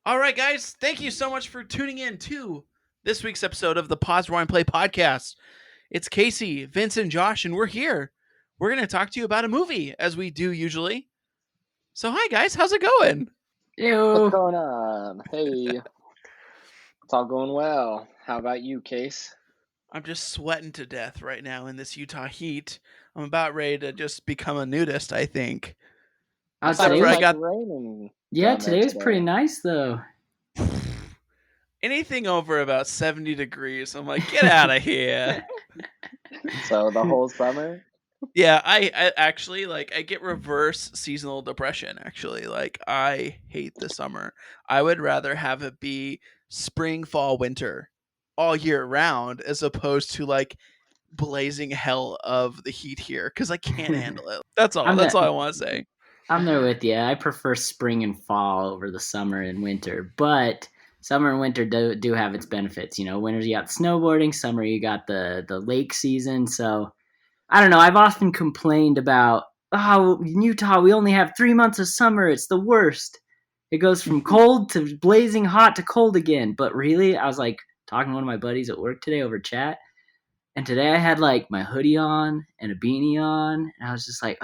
All right, guys, thank you so much for tuning in to this week's episode of the Pause Rewind Play podcast. It's Casey, Vince, and Josh, and we're here. We're going to talk to you about a movie, as we do usually. So, hi, guys, how's it going? What's Ew. going on? Hey, it's all going well. How about you, Case? I'm just sweating to death right now in this Utah heat. I'm about ready to just become a nudist, I think. I thought Except it for was I like got raining Yeah, down there today was pretty today. nice though. anything over about 70 degrees. I'm like, get out of here. So the whole summer? Yeah, I actually I get reverse seasonal depression actually. Like I hate the summer. I would rather have it be spring, fall, winter all year round as opposed to blazing hell of the heat here cuz I can't handle it. That's all. I'm That's the, all I want to say. I'm there with you. I prefer spring and fall over the summer and winter, but summer and winter do have its benefits. You know, winter you got snowboarding, summer you got the lake season. So I don't know. I've often complained about in Utah we only have 3 months of summer. It's the worst. It goes from cold to blazing hot to cold again. But really, I was like talking to one of my buddies at work today over chat. And today I had like my hoodie on and a beanie on, and I was just like,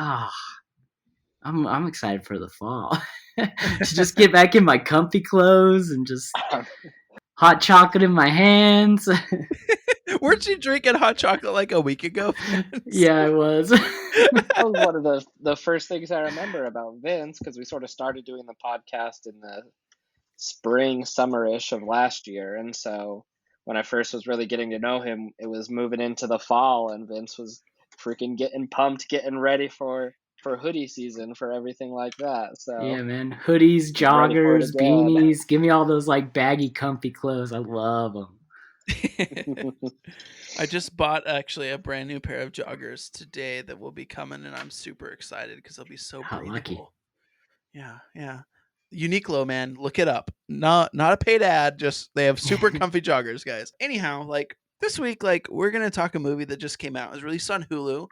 I'm excited for the fall to just get back in my comfy clothes and just hot chocolate in my hands. Weren't you drinking hot chocolate like a week ago? Yeah, I was. That was one of the first things I remember about Vince because we sort of started doing the podcast in the spring, summer-ish of last year. And so when I first was really getting to know him, it was moving into the fall and Vince was freaking getting pumped, getting ready for hoodie season, for everything like that. So Yeah, man. Hoodies, he's ready for it joggers, again. beanies. Give me all those like baggy, comfy clothes. I love them. I just bought actually a brand new pair of joggers today that will be coming, and I'm super excited because they'll be so How breathable. lucky. Yeah. Uniqlo, man, look it up. Not a paid ad, just they have super comfy joggers, guys. Anyhow, this week, we're gonna talk a movie that just came out. It was released on Hulu.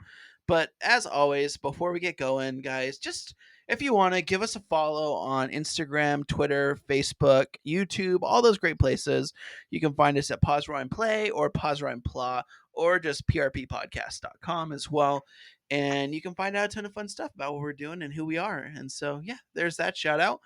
But as always, before we get going, guys, just if you want to give us a follow on Instagram, Twitter, Facebook, YouTube, all those great places. You can find us at Pause Rewind Play or Pause Rewind Pla or just prppodcast.com as well. And you can find out a ton of fun stuff about what we're doing and who we are. And so, yeah, there's that shout out.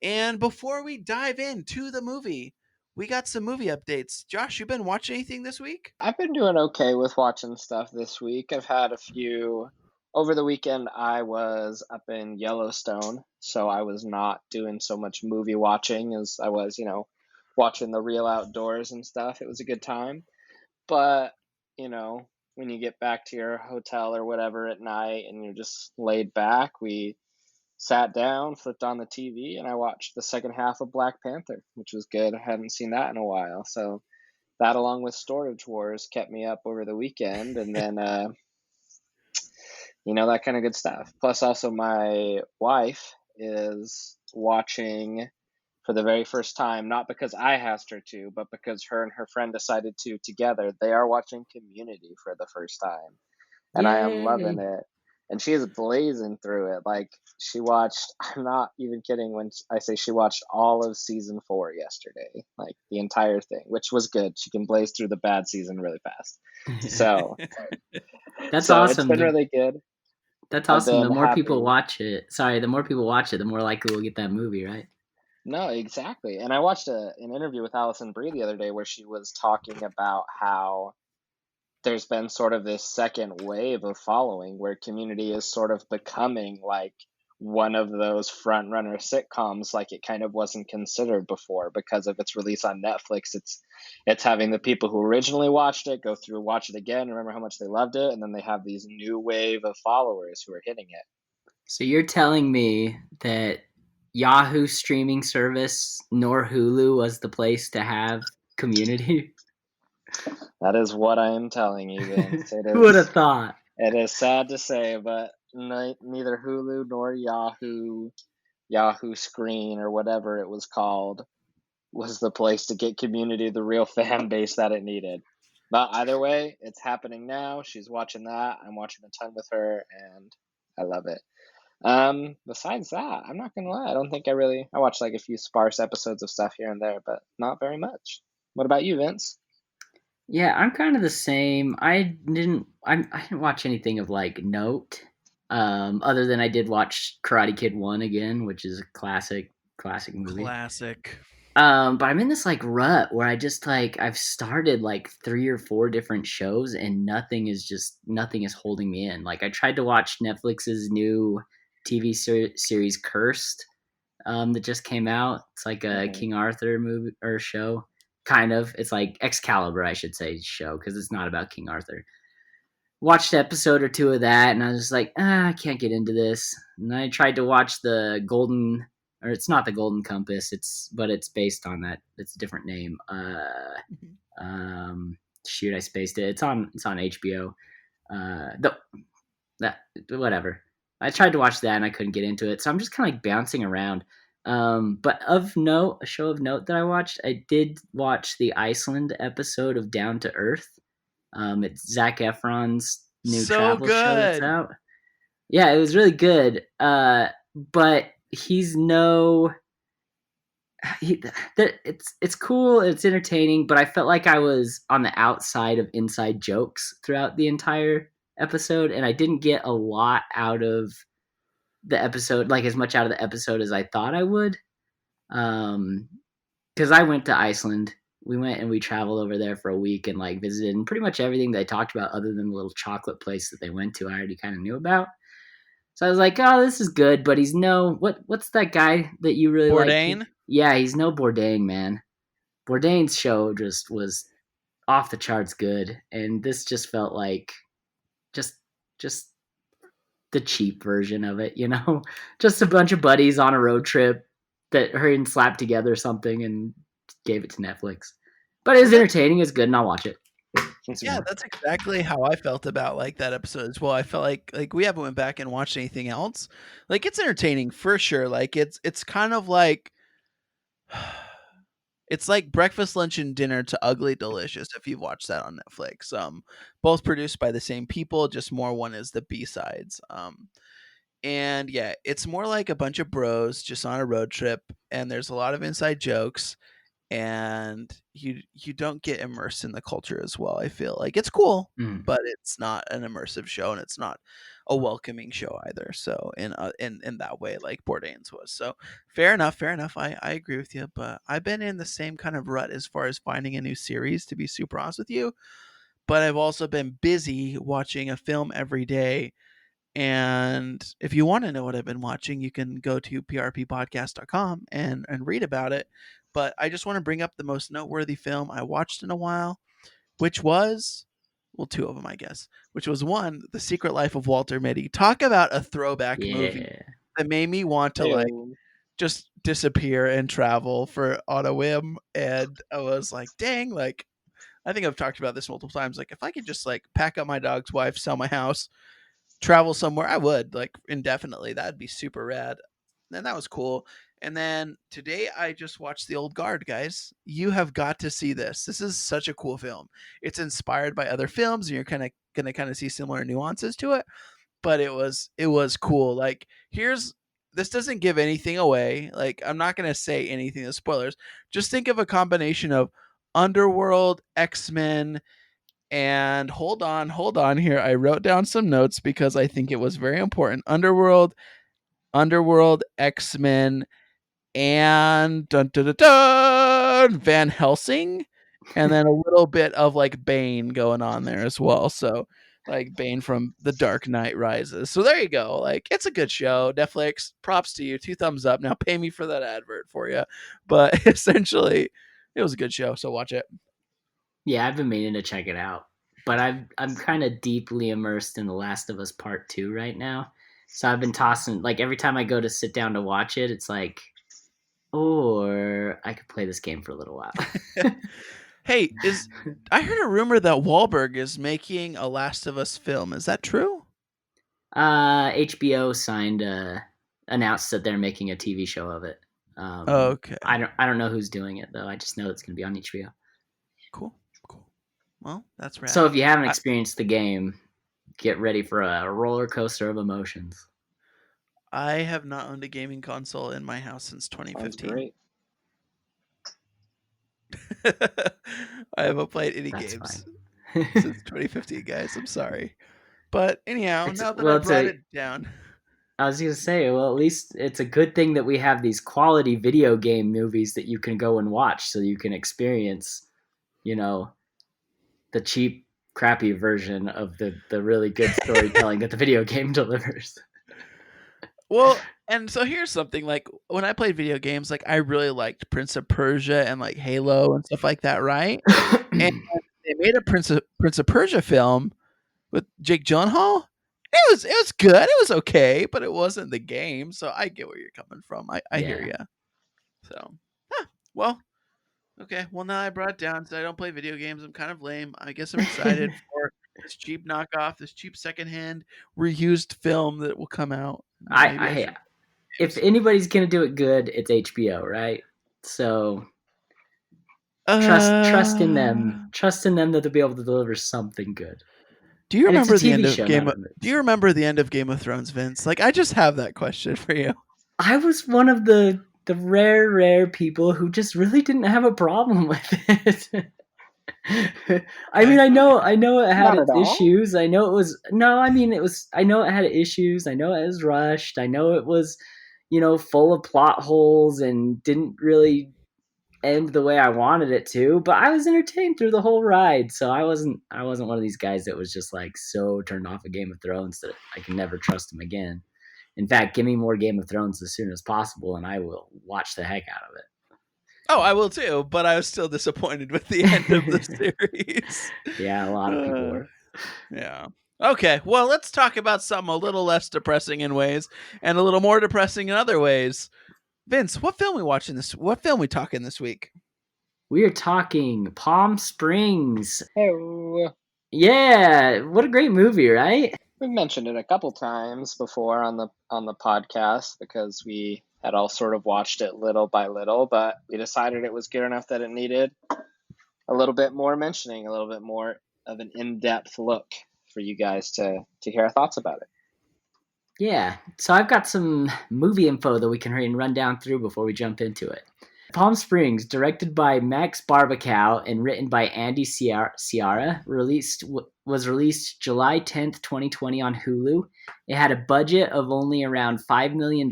And before we dive into the movie, we got some movie updates. Josh, you been watching anything this week? I've been doing okay with watching stuff this week. I've had a few. Over the weekend, I was up in Yellowstone, so I was not doing so much movie watching as I was, watching the real outdoors and stuff. It was a good time. But, when you get back to your hotel or whatever at night and you're just laid back, we sat down, flipped on the TV, and I watched the second half of Black Panther, which was good. I hadn't seen that in a while. So that, along with Storage Wars, kept me up over the weekend. And then, that kind of good stuff. Plus, also, my wife is watching for the very first time, not because I asked her to, but because her and her friend decided to together. They are watching Community for the first time. And I am loving Yay. it. And she is blazing through it. Like, she watched, I'm not even kidding when I say she watched all of season 4 yesterday, like the entire thing, which was good. She can blaze through the bad season really fast. So, That's it's awesome. been really good. That's I've awesome. been The more people happy. watch it, the more likely we'll get that movie, right? No, exactly. And I watched an interview with Alison Brie the other day where she was talking about how there's been sort of this second wave of following where Community is sort of becoming like one of those front runner sitcoms, like it kind of wasn't considered before because of its release on Netflix. It's having the people who originally watched it go through, watch it again, remember how much they loved it, and then they have these new wave of followers who are hitting it. So you're telling me that Yahoo streaming service nor Hulu was the place to have Community? That is what I am telling you, Vince. Who would have thought? It is sad to say, but neither Hulu nor Yahoo Screen or whatever it was called was the place to get Community the real fan base that it needed. But either way, it's happening now. She's watching that. I'm watching a ton with her, and I love it. Besides that, I'm not gonna lie. I don't think I watched like a few sparse episodes of stuff here and there, but not very much. What about you, Vince? Yeah, I'm kind of the same. I didn't watch anything of like note. Other than I did watch Karate Kid 1 again, which is a classic movie. Classic. But I'm in this like rut where I just like I've started like 3 or 4 different shows and nothing is holding me in. Like I tried to watch Netflix's new TV series Cursed, that just came out. It's like a Mhm. King Arthur movie or show, kind of. It's like Excalibur, I should say, show, because it's not about King Arthur. Watched an episode or 2 of that, and I was just like, I can't get into this. And I tried to watch the Golden, or it's not the Golden Compass. But it's based on that. It's a different name. Shoot, I spaced it. It's on HBO. That whatever. I tried to watch that and I couldn't get into it, so I'm just kind of like bouncing around. But of note, a show of note that I watched, I did watch the Iceland episode of Down to Earth. It's Zac Efron's new So travel show that's good. out. Yeah, it was really good. But he's no. It's cool. It's entertaining, but I felt like I was on the outside of inside jokes throughout the entire episode, and I didn't get a lot out of the episode, like as much out of the episode as I thought I would. Because I went to Iceland. We went and we traveled over there for a week and like visited, and pretty much everything they talked about, other than the little chocolate place that they went to, I already kind of knew about. So I was like, oh, this is good, but he's no what's that guy that you really like? Bourdain. Yeah, he's no Bourdain, man. Bourdain's show just was off the charts good, and this just felt like just just the cheap version of it, you know? Just a bunch of buddies on a road trip that hurried and slapped together something and gave it to Netflix. But it was Well, that's entertaining, it's good, and I'll watch it. Some yeah, more. that's exactly how I felt about like that episode as well. I felt like we haven't went back and watched anything else. Like it's entertaining for sure. Like it's kind of like it's like breakfast, lunch, and dinner to Ugly Delicious if you've watched that on Netflix. Both produced by the same people, just more one is the B sides. And yeah, it's more like a bunch of bros just on a road trip, and there's a lot of inside jokes, and you don't get immersed in the culture as well. I feel like it's cool, Mm. but it's not an immersive show, and it's not a welcoming show either. So in that way, like Bourdain's was. So fair enough, fair enough. I agree with you, but I've been in the same kind of rut as far as finding a new series. To be super honest with you, but I've also been busy watching a film every day. And if you want to know what I've been watching, you can go to prppodcast.com and read about it. But I just want to bring up the most noteworthy film I watched in a while, which was, well, 2 of them, I guess, which was one, The Secret Life of Walter Mitty. Talk about a throwback movie Yeah. that made me want to like Ew. just disappear and travel for on a whim. And I was like, dang, like, I think I've talked about this multiple times. Like, if I could just like pack up my dog's wife, sell my house, travel somewhere, I would like indefinitely. That'd be super rad. And that was cool. And then today I just watched The Old Guard, guys. You have got to see this. This is such a cool film. It's inspired by other films, and you're kind of see similar nuances to it. But it was cool. Like this doesn't give anything away. Like I'm not gonna say anything as spoilers. Just think of a combination of Underworld, X-Men, and hold on here. I wrote down some notes because I think it was very important. Underworld, X-Men, and dun, dun, dun, dun, Van Helsing, and then a little bit of like Bane going on there as well. So like Bane from The Dark Knight Rises. So there you go. Like it's a good show. Netflix, props to you. 2 thumbs up. Now pay me for that advert for you. But essentially, it was a good show. So watch it. Yeah, I've been meaning to check it out. But I'm kind of deeply immersed in The Last of Us Part 2 right now. So I've been tossing, like every time I go to sit down to watch it, it's like, or I could play this game for a little while. Hey, I heard a rumor that Wahlberg is making a Last of Us film. Is that true? HBO announced that they're making a TV show of it. Okay. I don't know who's doing it though. I just know it's going to be on HBO. Cool. Well, that's rad. So if you haven't experienced the game, get ready for a roller coaster of emotions. I have not owned a gaming console in my house since Sounds 2015. great. I haven't played any That's games fine. since 2015, guys. I'm sorry. But anyhow, It's now that well, I it's brought a. it down. I was gonna say, well, at least it's a good thing that we have these quality video game movies that you can go and watch, so you can experience, you know, the cheap, crappy version of the really good storytelling that the video game delivers. Well, and so here's something, like, when I played video games, like, I really liked Prince of Persia and, like, Halo and stuff like that, right? And they made a Prince of Persia film with Jake Gyllenhaal. It was good. It was okay, but it wasn't the game. So I get where you're coming from. I hear Yeah. you. So, well, okay. Well, now I brought it down. So I don't play video games. I'm kind of lame. I guess I'm excited for this cheap knockoff, this cheap secondhand reused film that will come out. Maybe I should. If anybody's gonna do it good, it's HBO, right? So trust in them. Trust in them that they'll be able to deliver something good. Do you And it's a remember the TV end of show, Game not of? a movie. Do you remember the end of Game of Thrones, Vince? Like, I just have that question for you. I was one of the rare people who just really didn't have a problem with it. I mean, I know it had Not its at all. issues. I know it was I know it had issues. I know it was rushed. I know it was, full of plot holes and didn't really end the way I wanted it to, but I was entertained through the whole ride. So I wasn't one of these guys that was just like so turned off of Game of Thrones that I can never trust him again. In fact, give me more Game of Thrones as soon as possible and I will watch the heck out of it. Oh, I will too, but I was still disappointed with the end of the series. Yeah, a lot of people were. Yeah. Okay, well, let's talk about something a little less depressing in ways and a little more depressing in other ways. Vince, what film we talking this week? We are talking Palm Springs. Hey, Yeah, what a great movie, right? we've mentioned it a couple times before on the podcast because we had all sort of watched it little by little, but we decided it was good enough that it needed a little bit more mentioning, a little bit more of an in-depth look for you guys to hear our thoughts about it. Yeah, so I've got some movie info that we can run down through before we jump into it. Palm Springs, directed by Max Barbacow and written by Andy Ciara, was released July 10th, 2020 on Hulu. It had a budget of only around $5 million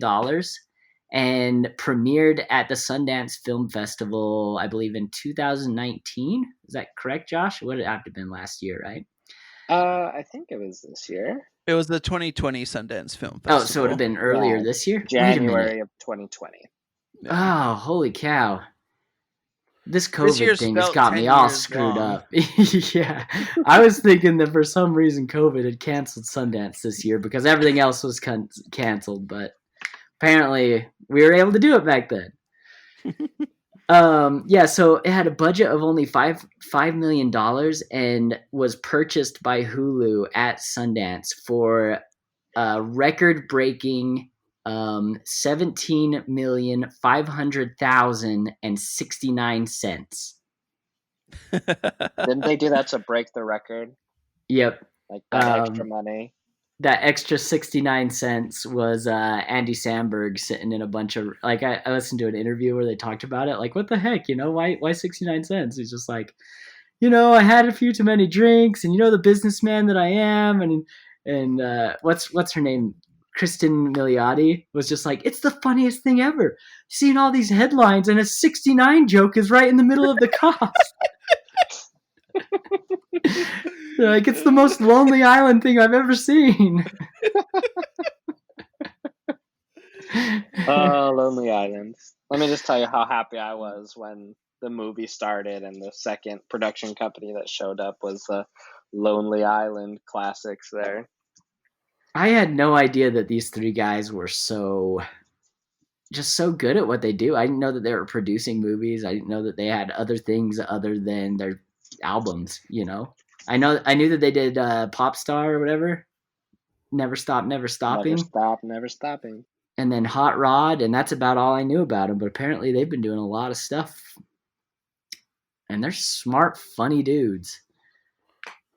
and premiered at the Sundance Film Festival, I believe, in 2019. Is that correct, Josh? It would have to have been last year, right? I think it was this year. It was the 2020 Sundance Film Festival. Oh, so it would have been earlier this year? January of 2020. Yeah. Oh, holy cow. This COVID thing has felt got 10 me all years screwed long. up. Yeah. I was thinking that for some reason COVID had canceled Sundance this year because everything else was canceled, but apparently we were able to do it back then. Yeah, so it had a budget of only $5 million and was purchased by Hulu at Sundance for a record-breaking $17,500,069. Didn't they do that to break the record? Yep. Like that extra money? That extra 69 cents was Andy Samberg sitting in a bunch of, like, I listened to an interview where they talked about it, like, what the heck, why 69 cents? He's just like, I had a few too many drinks, and the businessman that I am, and what's her name? Cristin Milioti was just like, it's the funniest thing ever. Seeing all these headlines and a 69 joke is right in the middle of the cost. Like, it's the most Lonely Island thing I've ever seen. Oh, Lonely Island. Let me just tell you how happy I was when the movie started and the second production company that showed up was the Lonely Island classics there. I had no idea that these three guys were so good at what they do. I didn't know that they were producing movies. I didn't know that they had other things other than their albums, I knew that they did Pop Star or whatever. Never Stop, Never Stopping. Never Stop, Never Stopping. And then Hot Rod, and that's about all I knew about them. But apparently they've been doing a lot of stuff. And they're smart, funny dudes.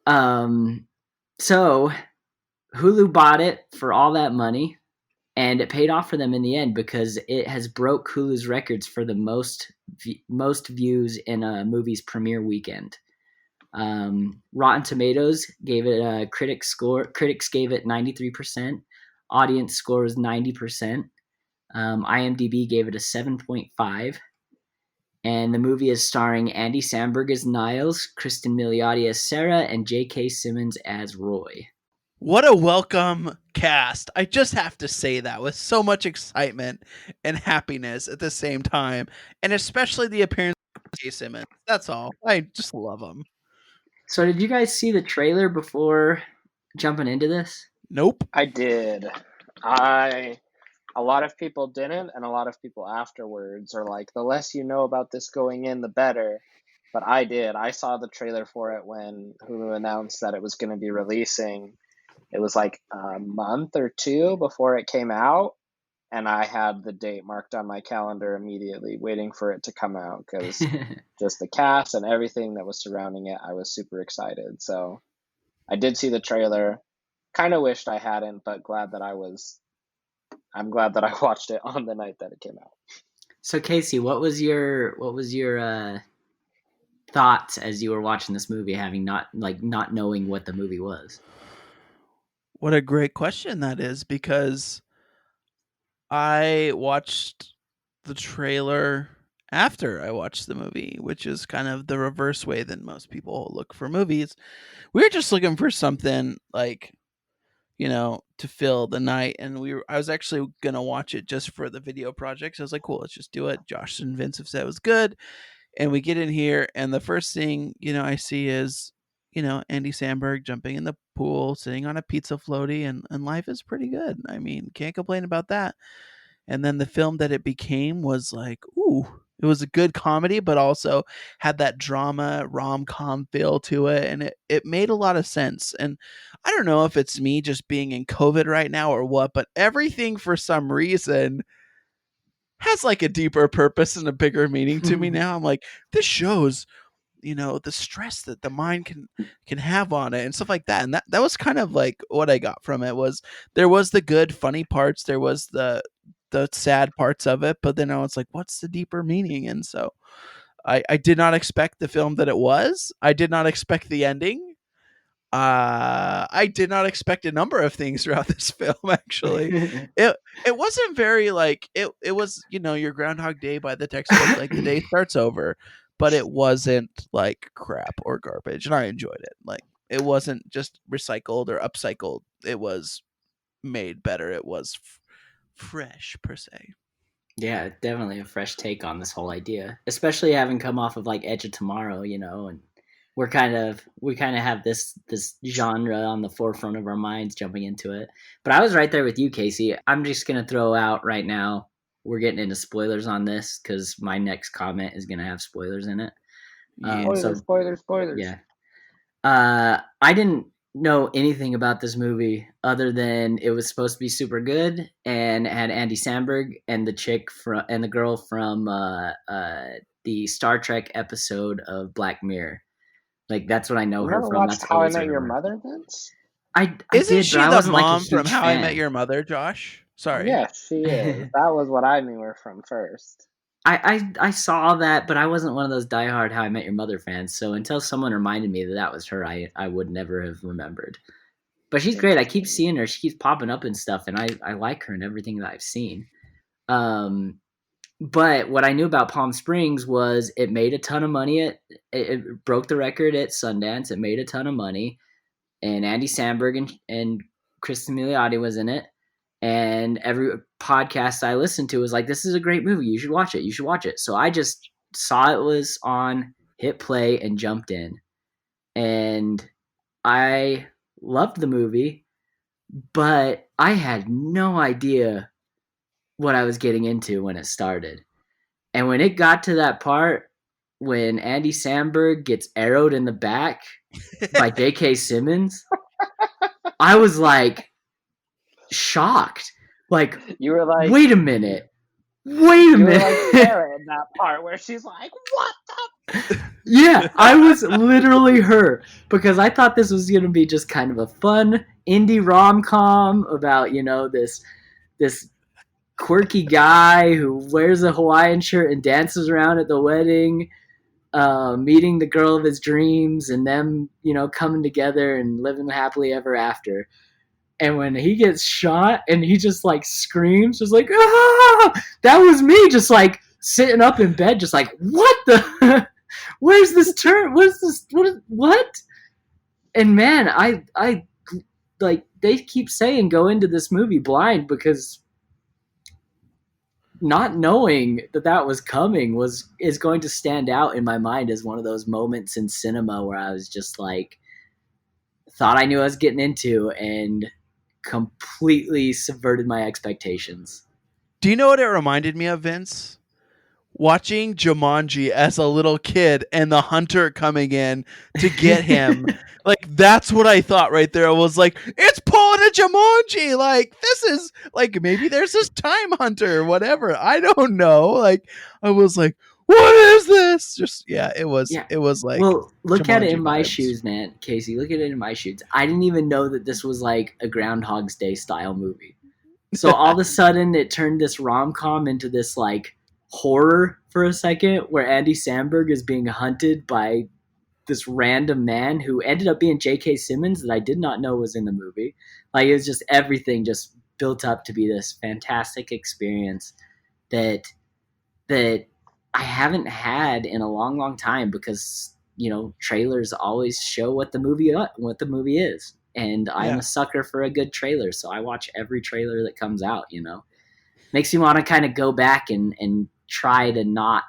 So Hulu bought it for all that money. And it paid off for them in the end because it has broke Hulu's records for the most views in a movie's premiere weekend. Rotten Tomatoes gave it a critics gave it 93%. Audience score was 90%. IMDb gave it a 7.5. And the movie is starring Andy Samberg as Nyles, Cristin Milioti as Sarah, and J.K. Simmons as Roy. What a welcome cast. I just have to say that with so much excitement and happiness at the same time. And especially the appearance of J.K. Simmons. That's all. I just love him. So did you guys see the trailer before jumping into this? Nope. I did. A lot of people didn't, and a lot of people afterwards are like, the less you know about this going in, the better. But I did. I saw the trailer for it when Hulu announced that it was going to be releasing. It was like a month or two before it came out, and I had the date marked on my calendar immediately, waiting for it to come out, because just the cast and everything that was surrounding it, I was super excited. So I did see the trailer. Kind of wished I hadn't, but I'm glad that I watched it on the night that it came out. So Casey, what was your thoughts as you were watching this movie, having not knowing what the movie was? What a great question that is, because I watched the trailer after I watched the movie, which is kind of the reverse way than most people look for movies. We were just looking for something like, to fill the night, and I was actually gonna watch it just for the video project. So I was like, cool, let's just do it. Josh and Vince have said it was good, and we get in here, and the first thing I see is Andy Samberg jumping in the pool, sitting on a pizza floaty, and life is pretty good. I mean, can't complain about that. And then the film that it became was like, ooh, it was a good comedy, but also had that drama rom-com feel to it, and it made a lot of sense. And I don't know if it's me just being in COVID right now or what, but everything for some reason has like a deeper purpose and a bigger meaning to me now. I'm like, this shows the stress that the mind can have on it and stuff like that. And that was kind of like what I got from it. Was there was the good funny parts, there was the sad parts of it, but then I was like, what's the deeper meaning? And so I did not expect the film that it was. I did not expect the ending. I did not expect a number of things throughout this film. Actually, it wasn't very like it was your Groundhog Day by the textbook, like the day starts over, but it wasn't like crap or garbage, and I enjoyed it. Like, it wasn't just recycled or upcycled. It was made better. It was fresh per se. Yeah, definitely a fresh take on this whole idea, especially having come off of like Edge of Tomorrow, and we kind of have this genre on the forefront of our minds jumping into it. But I was right there with you, Casey. I'm just gonna throw out right now, we're getting into spoilers on this because my next comment is gonna have spoilers in it. Spoilers. Yeah. I didn't know anything about this movie other than it was supposed to be super good and it had Andy Samberg and the girl from the Star Trek episode of Black Mirror. Like, that's what I know her from. That's How I Met Your Mother, Vince? Isn't she the mom from How I Met Your Mother, Josh? Sorry. Yeah, she is. That was what I knew her from first. I saw that, but I wasn't one of those diehard How I Met Your Mother fans. So until someone reminded me that was her, I would never have remembered. But she's great. I keep seeing her. She keeps popping up and stuff, and I like her and everything that I've seen. But what I knew about Palm Springs was it made a ton of money. It broke the record at Sundance. It made a ton of money. And Andy Samberg and Cristin Milioti was in it. And every podcast I listened to was like, this is a great movie. You should watch it. You should watch it. So I just saw it was on, hit play, and jumped in. And I loved the movie, but I had no idea what I was getting into when it started. And when it got to that part when Andy Samberg gets arrowed in the back by J.K. Simmons, I was like shocked. Like, you were like, wait a minute. You were like Sarah in that part where she's like, what the? Yeah, I was literally her, because I thought this was going to be just kind of a fun indie rom-com about, this this quirky guy who wears a Hawaiian shirt and dances around at the wedding, meeting the girl of his dreams, and them, coming together and living happily ever after. And when he gets shot and he just like screams, just like, ah, that was me, just like sitting up in bed, just like, what the, where's this turn? What's this? What? And man, I like, they keep saying go into this movie blind, because not knowing that was coming is going to stand out in my mind as one of those moments in cinema where I was just like, thought I knew what I was getting into, and completely subverted my expectations. Do you know what it reminded me of, Vince? Watching Jumanji as a little kid and the hunter coming in to get him. Like, that's what I thought right there. I was like, it's pulling a Jumanji. Like, this is like, maybe there's this time hunter or whatever. I don't know. Like, I was like, what is this? Just, it was like, well, look at it in Jumanji my vibes. shoes, man. Casey, look at it in my shoes. I didn't even know that this was like a Groundhog's Day style movie. So all of a sudden it turned this rom-com into this like horror for a second, where Andy Samberg is being hunted by this random man who ended up being J.K. Simmons that I did not know was in the movie. Like, it was just, everything just built up to be this fantastic experience that I haven't had in a long, long time, because, trailers always show what the movie is. And I'm a sucker for a good trailer, so I watch every trailer that comes out, Makes me want to kind of go back and try to not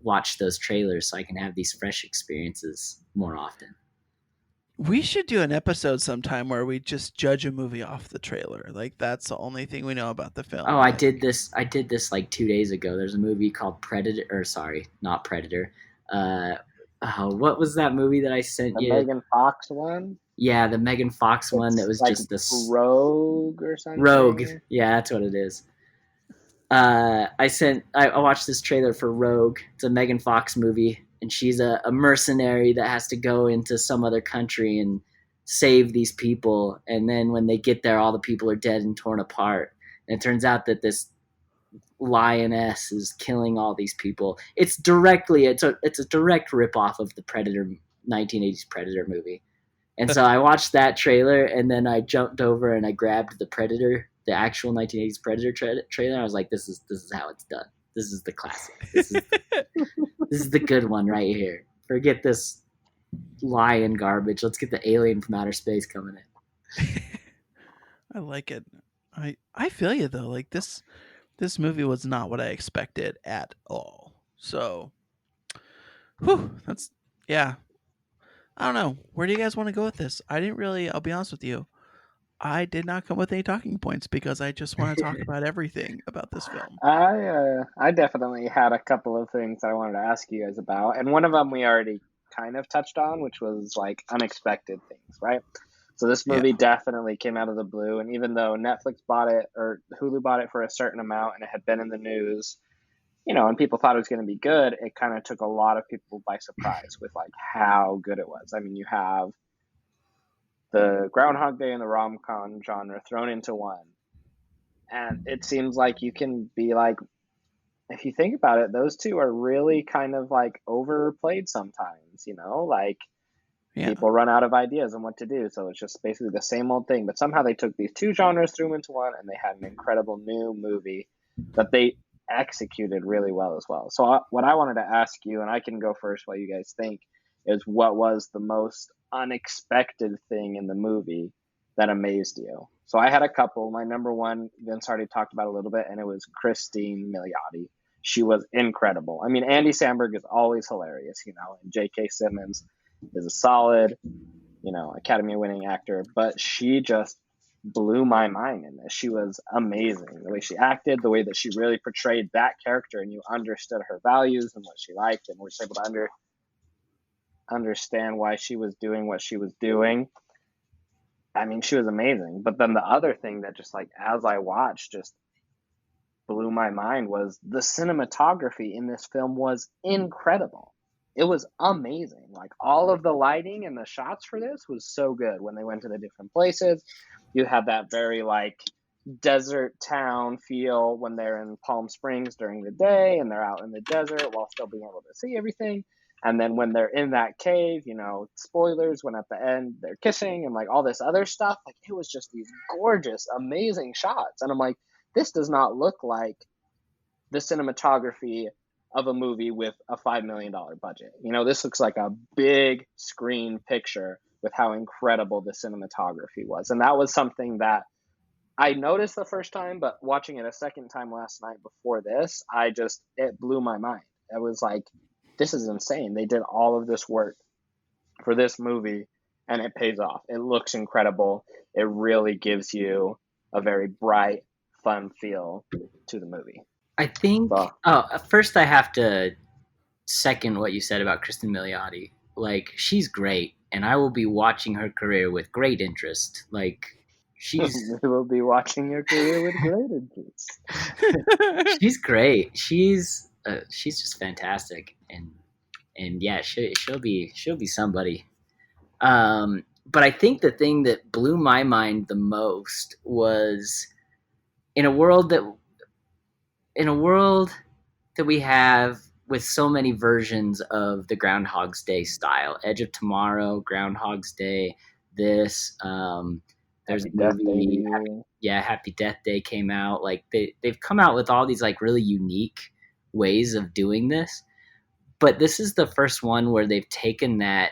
watch those trailers so I can have these fresh experiences more often. We should do an episode sometime where we just judge a movie off the trailer. Like, that's the only thing we know about the film. Oh, I did this like 2 days ago. There's a movie called Predator, or sorry, not Predator. What was that movie that I sent you? The Megan Fox one? Yeah, the Megan Fox one that was like just this Rogue or something. Rogue. Yeah, that's what it is. I watched this trailer for Rogue. It's a Megan Fox movie, and she's a mercenary that has to go into some other country and save these people. And then when they get there, all the people are dead and torn apart. And it turns out that this lioness is killing all these people. It's a direct ripoff of the Predator 1980s Predator movie. And so I watched that trailer, and then I jumped over and I grabbed the Predator, the actual 1980s Predator trailer. I was like, this is how it's done. This is the classic. This is the good one right here. Forget this lion garbage. Let's get the alien from outer space coming in. I like it. I feel you though. Like, this movie was not what I expected at all. So, I don't know. Where do you guys want to go with this? I'll be honest with you, I did not come with any talking points because I just want to talk about everything about this film. I definitely had a couple of things I wanted to ask you guys about, and one of them we already kind of touched on, which was like unexpected things, right? So this movie definitely came out of the blue, and even though Netflix bought it or Hulu bought it for a certain amount and it had been in the news, and people thought it was going to be good, it kind of took a lot of people by surprise with like how good it was. I mean, you have the Groundhog Day and the rom-com genre thrown into one. And it seems like you can be like, if you think about it, those two are really kind of like overplayed sometimes, like people run out of ideas on what to do. So it's just basically the same old thing. But somehow they took these two genres, threw them into one, and they had an incredible new movie that they executed really well as well. So what I wanted to ask you, and I can go first while you guys think, is what was the most unexpected thing in the movie that amazed you? So I had a couple. My number one, Vince already talked about a little bit, and it was Cristin Milioti. She was incredible. I mean, Andy Samberg is always hilarious, and J.K. Simmons is a solid, Academy-winning actor, but she just blew my mind in this. She was amazing. The way she acted, the way that she really portrayed that character, and you understood her values and what she liked, and was able to understand why she was doing what she was doing. I mean, she was amazing. But then the other thing that just like, as I watched, just blew my mind was the cinematography in this film was incredible. It was amazing. Like, all of the lighting and the shots for this was so good. When they went to the different places, you had that very like desert town feel when they're in Palm Springs during the day and they're out in the desert while still being able to see everything. And then when they're in that cave, you know, spoilers, when at the end they're kissing and like all this other stuff, like it was just these gorgeous, amazing shots. And I'm like, this does not look like the cinematography of a movie with a $5 million budget. You know, this looks like a big screen picture with how incredible the cinematography was. And that was something that I noticed the first time, but watching it a second time last night before this, it blew my mind. I was like, this is insane. They did all of this work for this movie and it pays off. It looks incredible. It really gives you a very bright, fun feel to the movie. I think, So, first I have to second what you said about Cristin Milioti. Like, she's great, and I will be watching her career with great interest. Like, she's we will be watching your career with great interest. she's great. She's just fantastic, and yeah, she'll be somebody. But I think the thing that blew my mind the most was in a world that we have with so many versions of the Groundhog's Day style, Edge of Tomorrow, Groundhog's Day, this. There's Happy a Death movie, Day. Happy Death Day came out. Like they've come out with all these like really unique ways of doing this, but this is the first one where they've taken that.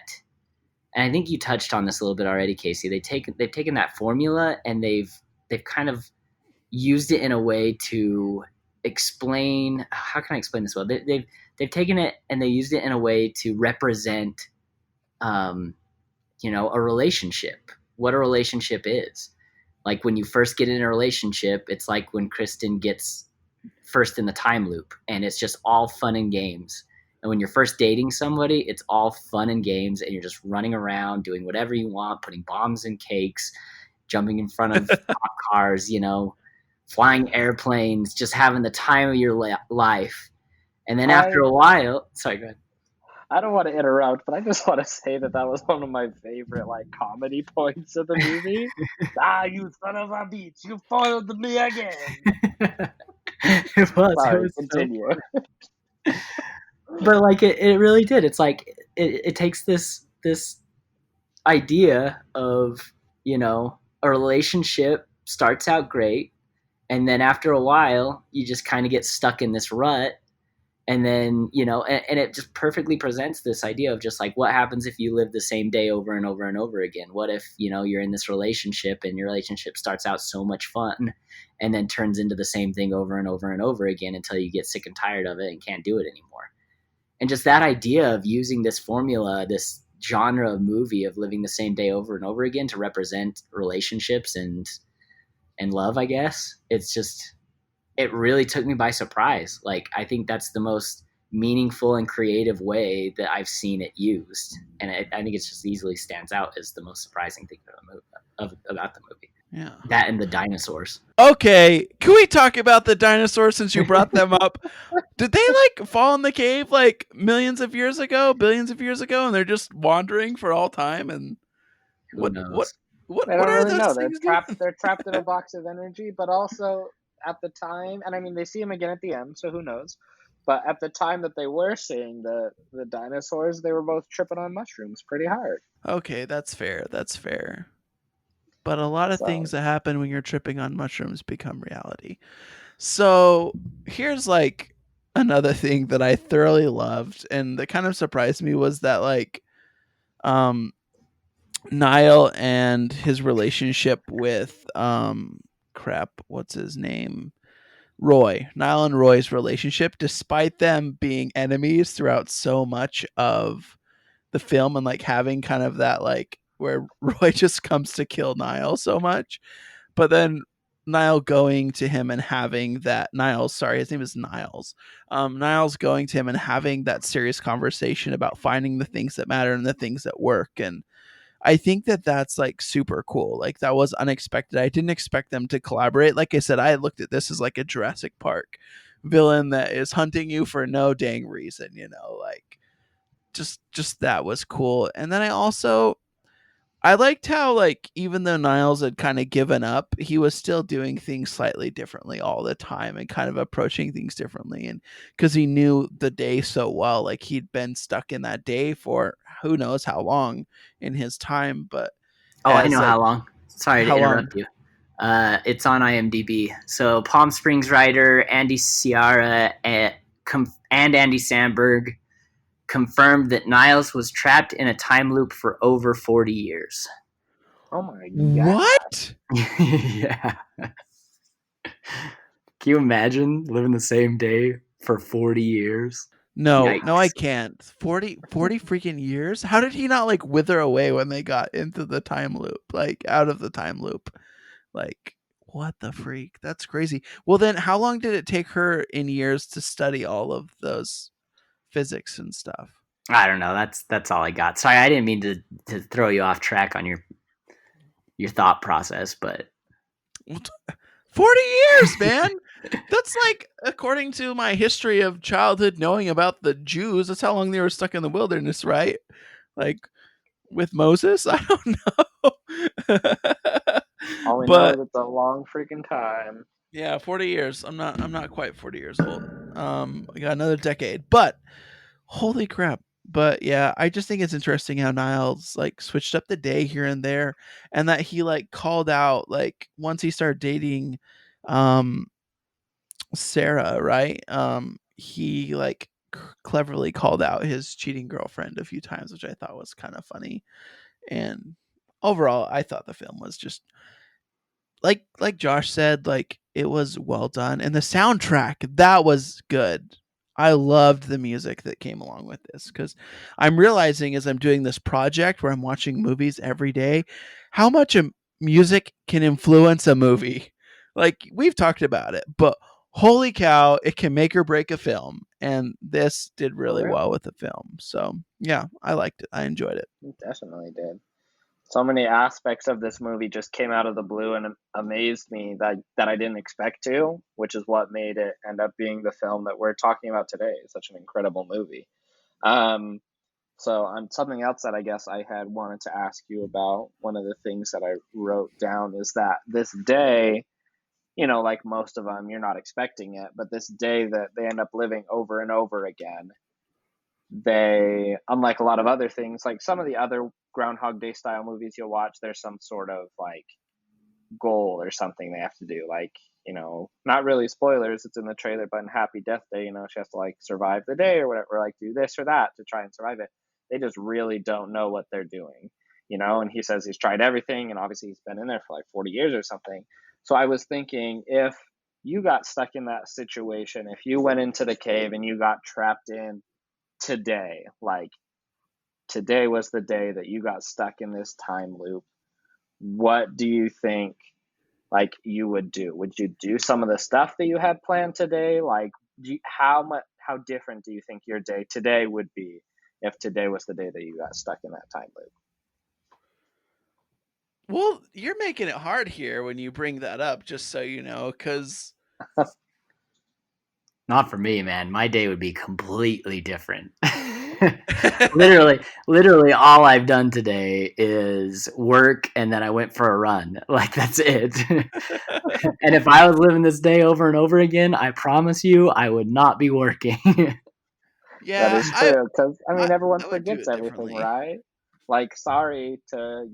And I think you touched on this a little bit already, Casey. They've taken that formula and they've kind of used it in a way to explain. How can I explain this well? They've taken it and they used it in a way to represent, a relationship. What a relationship is. Like when you first get in a relationship, it's like when Cristin gets first in the time loop, and it's just all fun and games. And when you're first dating somebody, it's all fun and games, and you're just running around doing whatever you want, putting bombs in cakes, jumping in front of cop cars, flying airplanes, just having the time of your life. And then after a while, sorry, go ahead. I don't want to interrupt, but I just want to say that was one of my favorite comedy points of the movie. You son of a bitch, you foiled me again. It was. Sorry, it was continue. So but it really did. It's like it takes this idea of a relationship starts out great, and then after a while you just kind of get stuck in this rut. And then, and it just perfectly presents this idea of just like, what happens if you live the same day over and over and over again? What if, you're in this relationship and your relationship starts out so much fun and then turns into the same thing over and over and over again until you get sick and tired of it and can't do it anymore. And just that idea of using this formula, this genre of movie of living the same day over and over again to represent relationships and love, I guess. It really took me by surprise. Like, I think that's the most meaningful and creative way that I've seen it used. And I think it just easily stands out as the most surprising thing about the movie. Yeah. That and the dinosaurs. Okay, can we talk about the dinosaurs since you brought them up? Did they fall in the cave billions of years ago, and they're just wandering for all time? And Who knows? What they don't really know. They're trapped in a box of energy, but also at the time, and I mean, they see him again at the end, so who knows? But at the time that they were seeing the dinosaurs, they were both tripping on mushrooms pretty hard. Okay, that's fair. But a lot of things that happen when you're tripping on mushrooms become reality. So here's another thing that I thoroughly loved and that kind of surprised me was that Nyles and his relationship with what's his name? Roy. Nyles and Roy's relationship, despite them being enemies throughout so much of the film and having kind of that where Roy just comes to kill Nyles so much, but then Nyles going to him and having that his name is Nyles. Nyles going to him and having that serious conversation about finding the things that matter and the things that work. And I think that that's super cool. That was unexpected. I didn't expect them to collaborate. Like I said, I looked at this as a Jurassic Park villain that is hunting you for no dang reason, just that was cool. And then I also I liked how, like, even though Niles had kind of given up, he was still doing things slightly differently all the time and kind of approaching things differently. And because he knew the day so well, like, he'd been stuck in that day for who knows how long in his time. But Oh, I as, know like, how long. Sorry to how long? interrupt you. It's on IMDb. So Palm Springs writer Andy Ciara and Andy Samberg confirmed that Nyles was trapped in a time loop for over 40 years. Oh my god. What? Yeah. Can you imagine living the same day for 40 years? No, Yikes. no, I can't. 40 freaking years? How did he not, like, wither away when they got into the time loop? Like, out of the time loop? Like, what the freak? That's crazy. Well, then how long did it take her in years to study all of those physics and stuff? I don't know. That's all I got. Sorry, I didn't mean to throw you off track on your thought process, but 40 years, man. That's like, according to my history of childhood knowing about the Jews, that's how long they were stuck in the wilderness, right? Like, with Moses? I don't know. All we know But is it's a long freaking time. yeah, 40 years. I'm not quite 40 years old. I got another decade. But holy crap. But yeah, I just think it's interesting how Niles, like, switched up the day here and there, and that he, like, called out, like, once he started dating um Sarah, right? He, like, cleverly called out his cheating girlfriend a few times, which I thought was kind of funny. And overall, I thought the film was just, like Josh said, like, it was well done, and the soundtrack, that was good. I loved the music that came along with this, because I'm realizing as I'm doing this project where I'm watching movies every day, how much music can influence a movie. Like, we've talked about it, but holy cow, it can make or break a film, and this did really well with the film. So yeah, I liked it. I enjoyed it. It definitely did. So many aspects of this movie just came out of the blue and amazed me that I didn't expect to, which is what made it end up being the film that we're talking about today. It's such an incredible movie. So on something else that I guess I had wanted to ask you about, one of the things that I wrote down is that this day, like most of them, you're not expecting it, but this day that they end up living over and over again, they, unlike a lot of other things, like some of the other Groundhog Day style movies you'll watch, there's some sort of like goal or something they have to do. Like, not really spoilers, it's in the trailer, but in Happy Death Day, she has to like survive the day or whatever, like do this or that to try and survive it. They just really don't know what they're doing, and he says he's tried everything, and obviously he's been in there for like 40 years or something. So I was thinking, if you got stuck in that situation, if you went into the cave and you got trapped in today, like today was the day that you got stuck in this time loop, what do you think, like, you would do? Would you do some of the stuff that you had planned today? Like, how different do you think your day today would be if today was the day that you got stuck in that time loop? Well, you're making it hard here when you bring that up, just so you know, because not for me, man. My day would be completely different. literally all I've done today is work, and then I went for a run. Like, that's it. And if I was living this day over and over again, I promise you I would not be working. Yeah, that is true, because everyone I would do forgets it everything, differently. right? Like, sorry to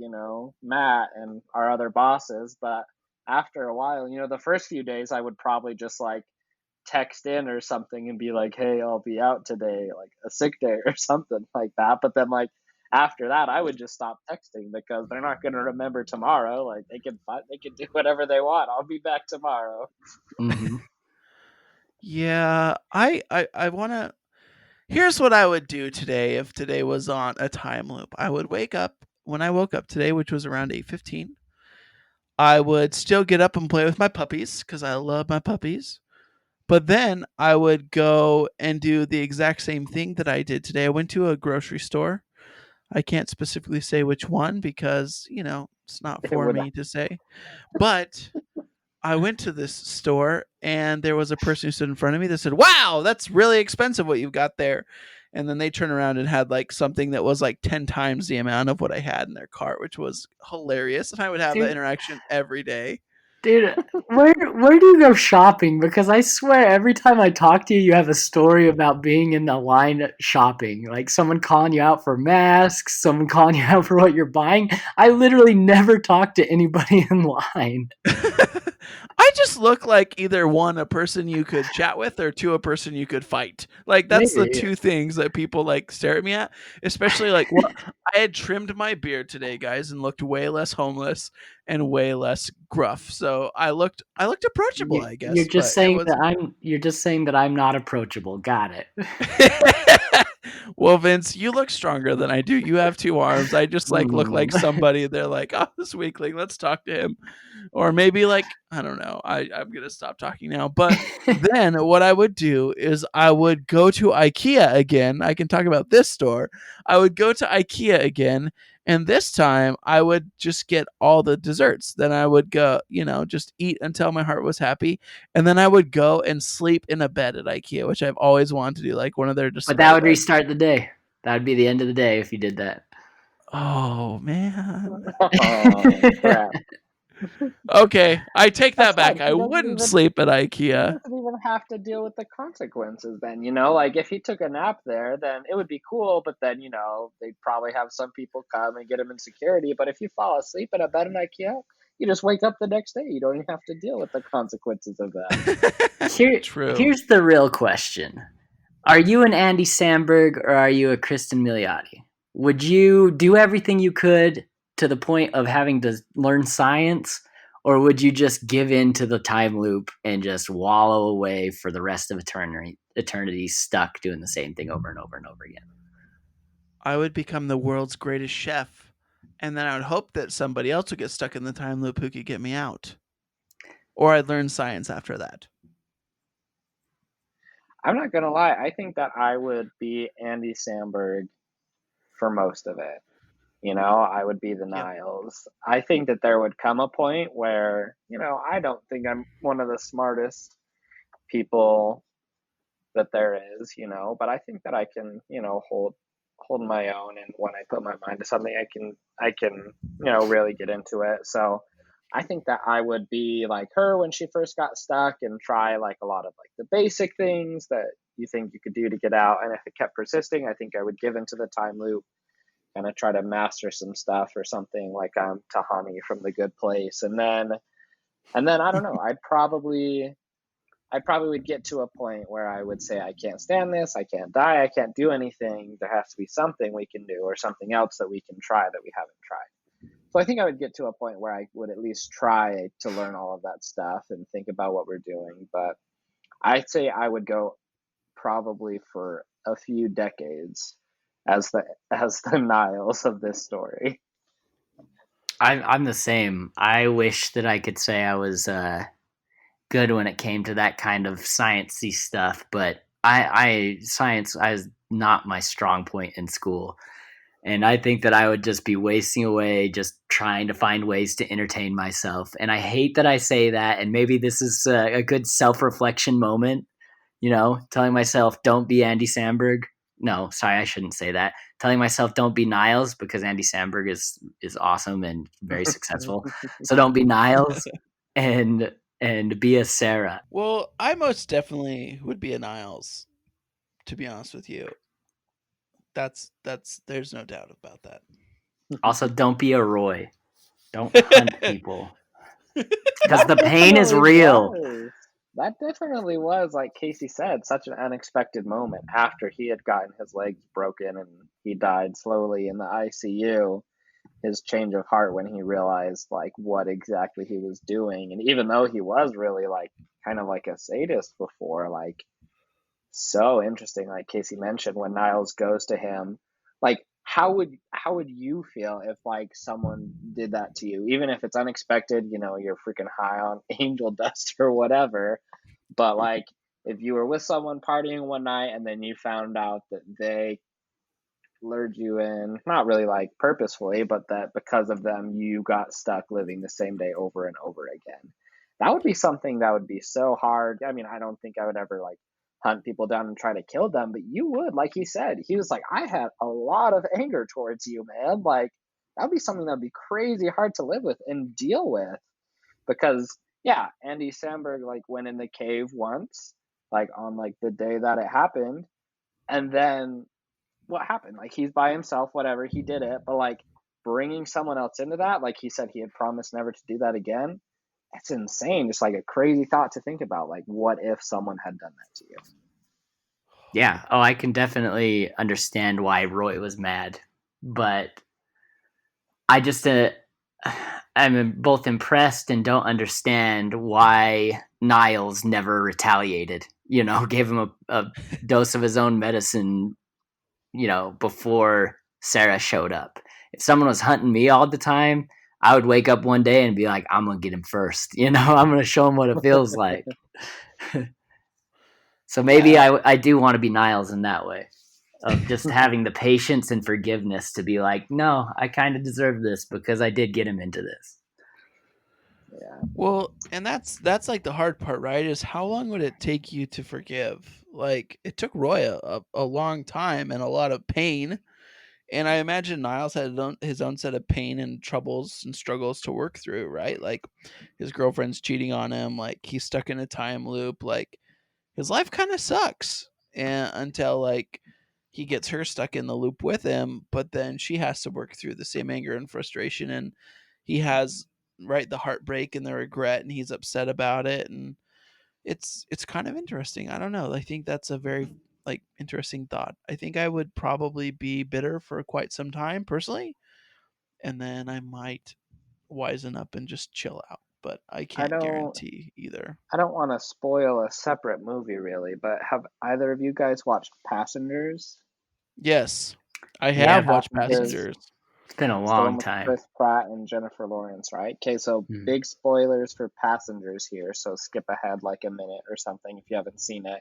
Matt and our other bosses, but after a while, the first few days I would probably just like text in or something and be like, hey, I'll be out today, like a sick day or something like that. But then, like, after that, I would just stop texting because they're not going to remember tomorrow. Like, they can do whatever they want. I'll be back tomorrow. Mm-hmm. Yeah, I want to. Here's what I would do today if today was on a time loop. I would wake up when I woke up today, which was around 8:15. I would still get up and play with my puppies because I love my puppies. But then I would go and do the exact same thing that I did today. I went to a grocery store. I can't specifically say which one because, it's not for me to say. But I went to this store and there was a person who stood in front of me that said, "Wow, that's really expensive what you've got there." and then they turned around and had like something that was like 10 times the amount of what I had in their cart, which was hilarious. And I would have that Dude, interaction every day. dude, where do you go shopping? Because I swear every time I talk to you, you have a story about being in the line shopping. Like someone calling you out for masks, someone calling you out for what you're buying. I literally never talk to anybody in line. I just look like either one, a person you could chat with, or two, a person you could fight. Like that's the Maybe. two things that people like stare at me at. Especially like, well, I had trimmed my beard today, guys, and looked way less homeless and way less gruff. So I looked approachable, I You're guess, just but it saying was. that I'm not approachable. Got it. Well, Vince, you look stronger than I do. You have two arms. I just like look like somebody. They're like, oh, this weakling. Let's talk to him. Or maybe like, I don't know. I'm gonna stop talking now. But then what I would do is I would go to IKEA again. I can talk about this store. I would go to IKEA again, and this time I would just get all the desserts. Then I would go, just eat until my heart was happy, and then I would go and sleep in a bed at IKEA, which I've always wanted to do, like one of their But that display would beds. restart the day. That would be the end of the day if you did that. Oh man. Oh crap! Okay, I take that That's back. fine. I wouldn't sleep at He IKEA. doesn't even have to deal with the consequences. Then like if he took a nap there, then it would be cool. But then they'd probably have some people come and get him in security. But if you fall asleep in a bed in IKEA, you just wake up the next day. You don't even have to deal with the consequences of that. True. Here's the real question. Are you an Andy Samberg or are you a Cristin Milioti? Would you do everything you could to the point of having to learn science, or would you just give in to the time loop and just wallow away for the rest of eternity stuck doing the same thing over and over and over again? I would become the world's greatest chef, and then I would hope that somebody else would get stuck in the time loop who could get me out. Or I'd learn science after that. I'm not gonna lie. I think that I would be Andy Samberg for most of it. I would be the Yep. Nyles. I think that there would come a point where, I don't think I'm one of the smartest people that there is, but I think that I can, hold my own, and when I put my mind to something, I can, really get into it. So I think that I would be like her when she first got stuck and try like a lot of like the basic things that you think you could do to get out. And if it kept persisting, I think I would give into the time loop, kind of try to master some stuff or something like Tahani from The Good Place. And then I don't know, I probably would get to a point where I would say, I can't stand this, I can't die, I can't do anything. There has to be something we can do or something else that we can try that we haven't tried. So I think I would get to a point where I would at least try to learn all of that stuff and think about what we're doing. But I'd say I would go probably for a few decades as the Niles of this story. I'm the same. I wish that I could say I was good when it came to that kind of sciencey stuff, but science is not my strong point in school. And I think that I would just be wasting away just trying to find ways to entertain myself. And I hate that I say that. And maybe this is a good self-reflection moment, telling myself, don't be Andy Samberg. No, sorry, I shouldn't say that. Telling myself, don't be Nyles, because Andy Samberg is awesome and very successful. So don't be Nyles and be a Sarah. Well, I most definitely would be a Niles, to be honest with you. That's there's no doubt about that. Also, don't be a Roy. Don't hunt people. Because the pain is real. That definitely was, like Casey said, such an unexpected moment after he had gotten his legs broken and he died slowly in the ICU. His change of heart when he realized like what exactly he was doing, and even though he was really like kind of like a sadist before, like so interesting, like Casey mentioned, when Nyles goes to him, like how would you feel if like someone did that to you, even if it's unexpected, you're freaking high on angel dust or whatever, but like if you were with someone partying one night and then you found out that they lured you in, not really like purposefully, but that because of them you got stuck living the same day over and over again. That would be something that would be so hard. I mean, I don't think I would ever like hunt people down and try to kill them, but you would, like he said, he was like, I had a lot of anger towards you, man. Like, that'd be something that'd be crazy hard to live with and deal with. Because, yeah, Andy Samberg, like, went in the cave once, like, on, like, the day that it happened. And then what happened? Like, he's by himself, whatever, he did it. But, like, bringing someone else into that, like he said, he had promised never to do that again. It's insane. Just like a crazy thought to think about. Like, what if someone had done that to you? Yeah. Oh, I can definitely understand why Roy was mad, but I just I'm both impressed and don't understand why Nyles never retaliated. You know, gave him a dose of his own medicine, you know, before Sarah showed up. If someone was hunting me all the time, I would wake up one day and be like, I'm going to get him first. You know, I'm going to show him what it feels like. So maybe I do want to be Nyles in that way, of just having the patience and forgiveness to be like, no, I kind of deserve this because I did get him into this. Yeah. Well, and that's like the hard part, right? Is how long would it take you to forgive? Like, it took Roy a long time and a lot of pain. And I imagine Niles had his own set of pain and troubles and struggles to work through, right? Like, his girlfriend's cheating on him, like he's stuck in a time loop, like his life kind of sucks, and until like he gets her stuck in the loop with him, but then she has to work through the same anger and frustration, and he has, right, the heartbreak and the regret, and he's upset about it, and it's kind of interesting. I don't know. I think that's a very like interesting thought. I think I would probably be bitter for quite some time personally, and then I might wisen up and just chill out. But I can't guarantee either. I don't want to spoil a separate movie really, but have either of you guys watched Passengers? Yes, I Yeah, have watched Passengers. Passengers. It's been a It's the one long with time. Chris Pratt and Jennifer Lawrence, right? Okay, so big spoilers for Passengers here, so skip ahead like a minute or something if you haven't seen it.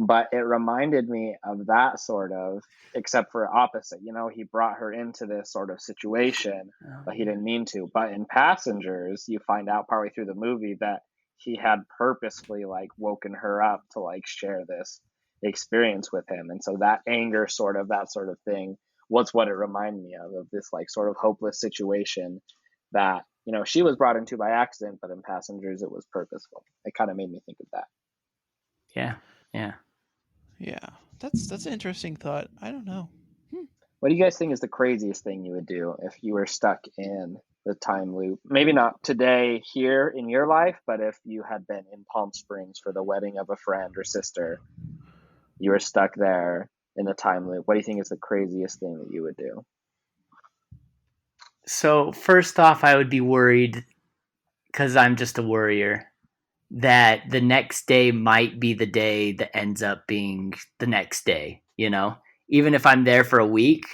But it reminded me of that sort of, except for opposite. You know, he brought her into this sort of situation, but he didn't mean to. But in Passengers, you find out partway through the movie that he had purposefully like woken her up to like share this experience with him. And so that anger sort of, that sort of thing, was what it reminded me of this like sort of hopeless situation that, you know, she was brought into by accident, but in Passengers it was purposeful. It kind of made me think of that. Yeah, that's an interesting thought. I don't know. What do you guys think is the craziest thing you would do if you were stuck in the time loop? Maybe not today here in your life, but if you had been in Palm Springs for the wedding of a friend or sister, you were stuck there in the time loop. What do you think is the craziest thing that you would do? So first off, I would be worried, because I'm just a worrier, that the next day might be the day that ends up being the next day, you know? Even if I'm there for a week,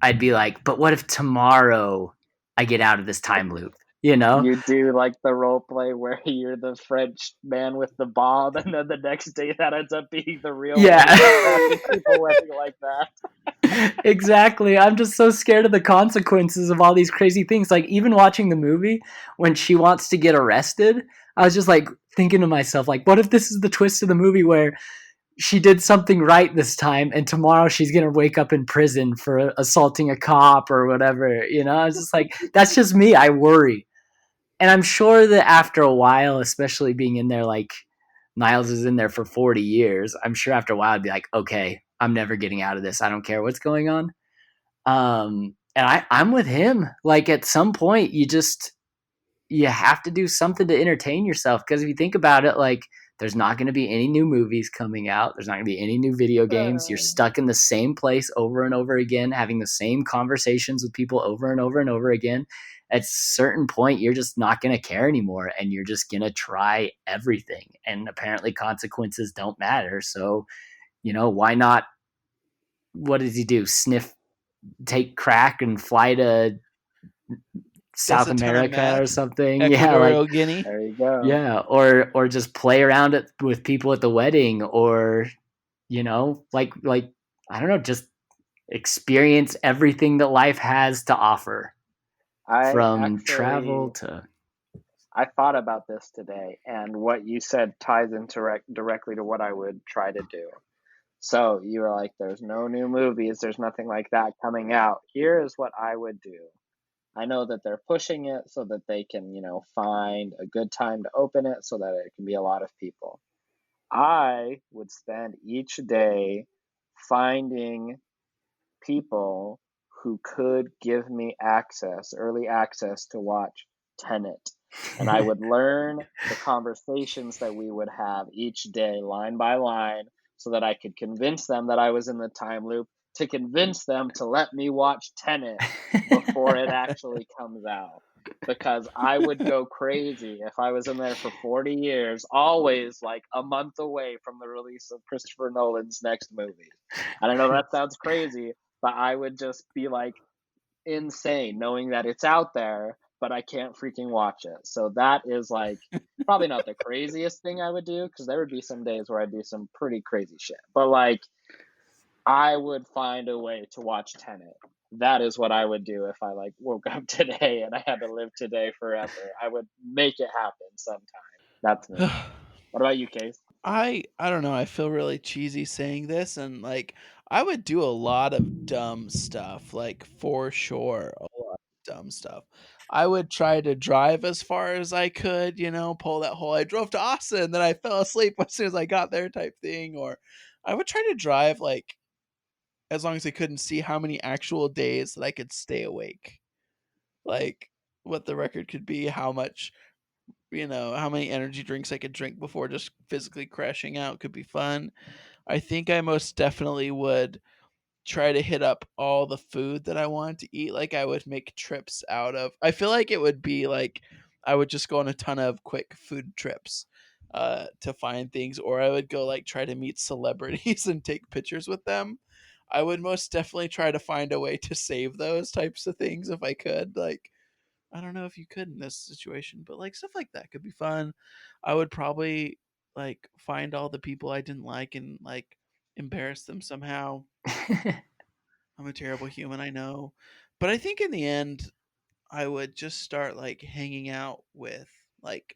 I'd be like, but what if tomorrow I get out of this time loop, you know? You do like the role play where you're the French man with the bob, and then the next day that ends up being the real people wedding like that. Exactly. I'm just so scared of the consequences of all these crazy things. Like, even watching the movie, when she wants to get arrested, I was just like thinking to myself, like, what if this is the twist of the movie where she did something right this time and tomorrow she's going to wake up in prison for assaulting a cop or whatever, you know? I was just like, that's just me. I worry. And I'm sure that after a while, especially being in there, like Nyles is in there for 40 years, I'm sure after a while I'd be like, okay, I'm never getting out of this. I don't care what's going on. And I'm with him. Like, at some point, you have to do something to entertain yourself. Because if you think about it, like, there's not going to be any new movies coming out. There's not going to be any new video games. You're stuck in the same place over and over again, having the same conversations with people over and over and over again. At a certain point, you're just not going to care anymore, and you're just going to try everything. And apparently consequences don't matter. So, you know, why not? What does he do? Take crack and fly to South America or something? Equatorial Guinea. There you go. Yeah, or just play around with people at the wedding, or, you know, like I don't know, just experience everything that life has to offer, from travel to. I thought about this today, and what you said ties into directly to what I would try to do. So you were like, there's no new movies, there's nothing like that coming out. Here is what I would do. I know that they're pushing it so that they can, find a good time to open it so that it can be a lot of people. I would spend each day finding people who could give me early access to watch Tenet. And I would learn the conversations that we would have each day, line by line, so that I could convince them that I was in the time loop, to convince them to let me watch Tenet before it actually comes out. Because I would go crazy if I was in there for 40 years, always like a month away from the release of Christopher Nolan's next movie. I don't know, that sounds crazy, but I would just be like insane knowing that it's out there, but I can't freaking watch it. So that is like probably not the craziest thing I would do, because there would be some days where I'd do some pretty crazy shit. But like, I would find a way to watch Tenet. That is what I would do if I like woke up today and I had to live today forever. I would make it happen sometime. That's me. What about you, Case? I don't know. I feel really cheesy saying this, and like I would do a lot of dumb stuff, like for sure, a lot of dumb stuff. I would try to drive as far as I could, pull that whole I drove to Austin, then I fell asleep as soon as I got there type thing, or I would try to drive like as long as I couldn't see how many actual days that I could stay awake. Like what the record could be, how much how many energy drinks I could drink before just physically crashing out could be fun. I think I most definitely would try to hit up all the food that I wanted to eat. Like I would make trips out of. I feel like it would be like I would just go on a ton of quick food trips to find things, or I would go like try to meet celebrities and take pictures with them. I would most definitely try to find a way to save those types of things if I could. Like I don't know if you could in this situation, but like stuff like that could be fun. I would probably like find all the people I didn't like and like embarrass them somehow. I'm a terrible human, I know. But I think in the end I would just start like hanging out with like